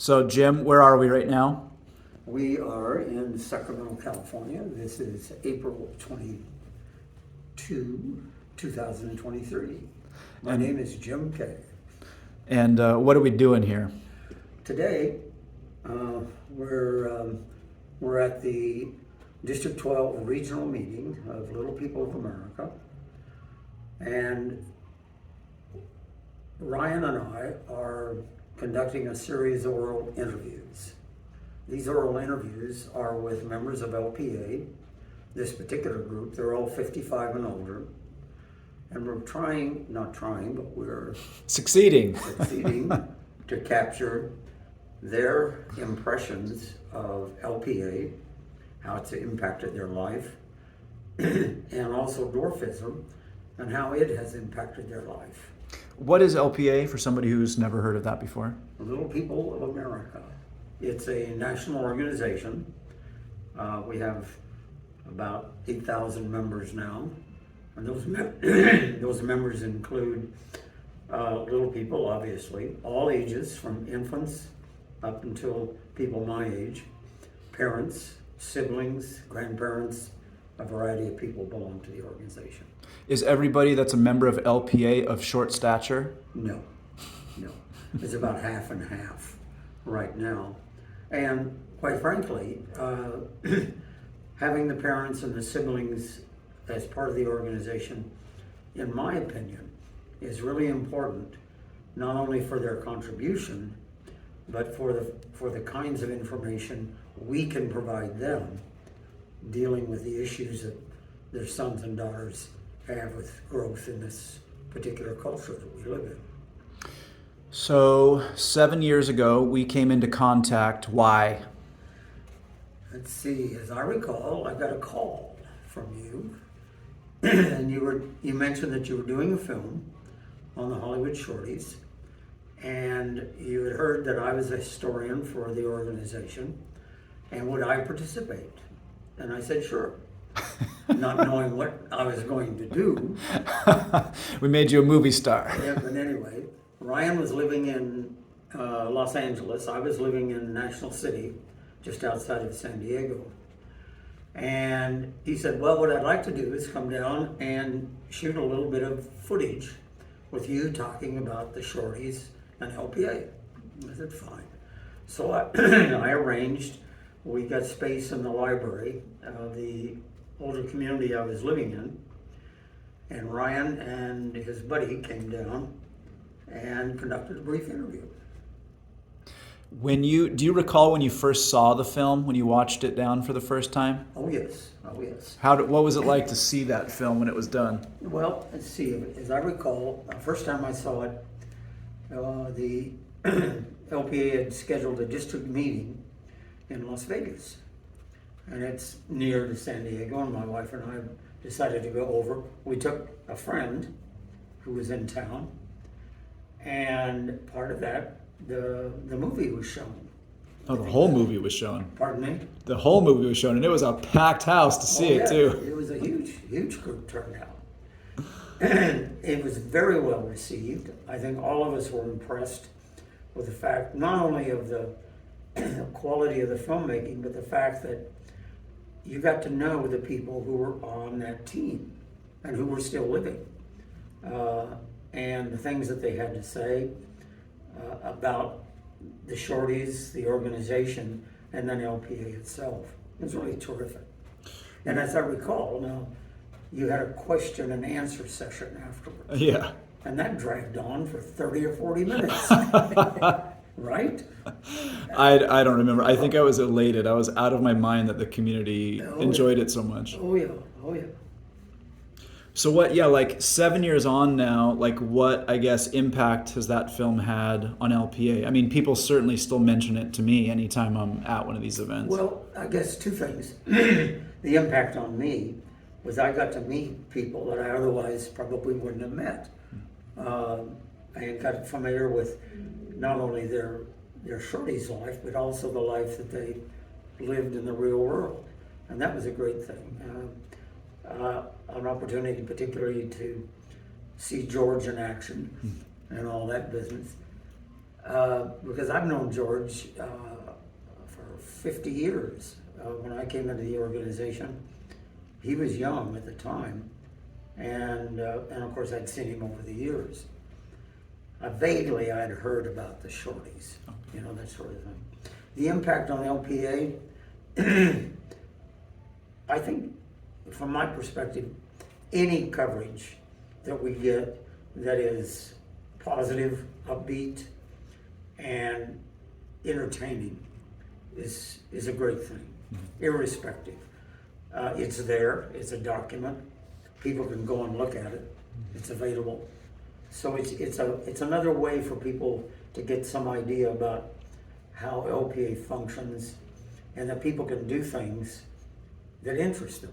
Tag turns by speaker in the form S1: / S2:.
S1: So, Jim, where are we right now?
S2: We are in Sacramento, California. This is April 22, 2023. My name is Jim Kay.
S1: And what are we doing here?
S2: Today, we're at the District 12 regional meeting of Little People of America. And Ryan and I are conducting a series of oral interviews. These oral interviews are with members of LPA, this particular group. They're all 55 and older. And we're we're
S1: succeeding
S2: to capture their impressions of LPA, how it's impacted their life, and also dwarfism, and how it has impacted their life.
S1: What is LPA for somebody who's never heard of that before?
S2: Little People of America. It's a national organization. We have about 8,000 members now. And those members include little people, obviously, all ages, from infants up until people my age, parents, siblings, grandparents, a variety of people belong to the organization.
S1: Is everybody that's a member of LPA of short stature?
S2: No. It's about half and half right now. And quite frankly, having the parents and the siblings as part of the organization, in my opinion, is really important, not only for their contribution, but for the kinds of information we can provide them dealing with the issues that their sons and daughters have with growth in this particular culture that we live in.
S1: So 7 years ago, we came into contact. Why?
S2: Let's see, as I recall, I got a call from you, and you mentioned that you were doing a film on the Hollywood Shorties, and you had heard that I was a historian for the organization, and would I participate? And I said, sure. Not knowing what I was going to do.
S1: We made you a movie star.
S2: Yeah, but anyway, Ryan was living in Los Angeles. I was living in National City, just outside of San Diego. And he said, well, what I'd like to do is come down and shoot a little bit of footage with you talking about the Shorties and LPA. I said, fine. So I arranged, we got space in the library, the older community I was living in, and Ryan and his buddy came down and conducted a brief interview.
S1: Do you recall when you first saw the film, when you watched it down for the first time?
S2: Oh yes.
S1: What was it like to see that film when it was done?
S2: Well, let's see, as I recall, the first time I saw it, the LPA had scheduled a district meeting in Las Vegas. And it's near to San Diego, and my wife and I decided to go over. We took a friend who was in town, and part of that, the movie was shown.
S1: Oh, the whole movie was shown.
S2: Pardon me?
S1: The whole movie was shown, and it was a packed house to see it too.
S2: It was a huge group turnout. And it was very well received. I think all of us were impressed with the fact, not only of the quality of the filmmaking, but the fact that you got to know the people who were on that team and who were still living, and the things that they had to say about the Shorties, the organization, and then LPA itself. It was really terrific. And as I recall, now you had a question and answer session afterwards.
S1: Yeah.
S2: And that dragged on for 30 or 40 minutes. Right?
S1: I don't remember. I think I was elated. I was out of my mind that the community enjoyed it so much.
S2: Oh yeah.
S1: So like 7 years on now, like what, I guess, impact has that film had on LPA? I mean, people certainly still mention it to me anytime I'm at one of these events.
S2: Well, I guess two things. The impact on me was I got to meet people that I otherwise probably wouldn't have met. I got familiar with not only their Shorties life, but also the life that they lived in the real world. And that was a great thing. An opportunity particularly to see George in action and all that business. because I've known George for 50 years. When I came into the organization, he was young at the time, and of course I'd seen him over the years. Vaguely I'd heard about the Shorties, you know, that sort of thing. The impact on LPA, I think, from my perspective, any coverage that we get that is positive, upbeat, and entertaining is a great thing, irrespective. It's there, it's a document, people can go and look at it, it's available. So it's another way for people to get some idea about how LPA functions, and that people can do things that interest them.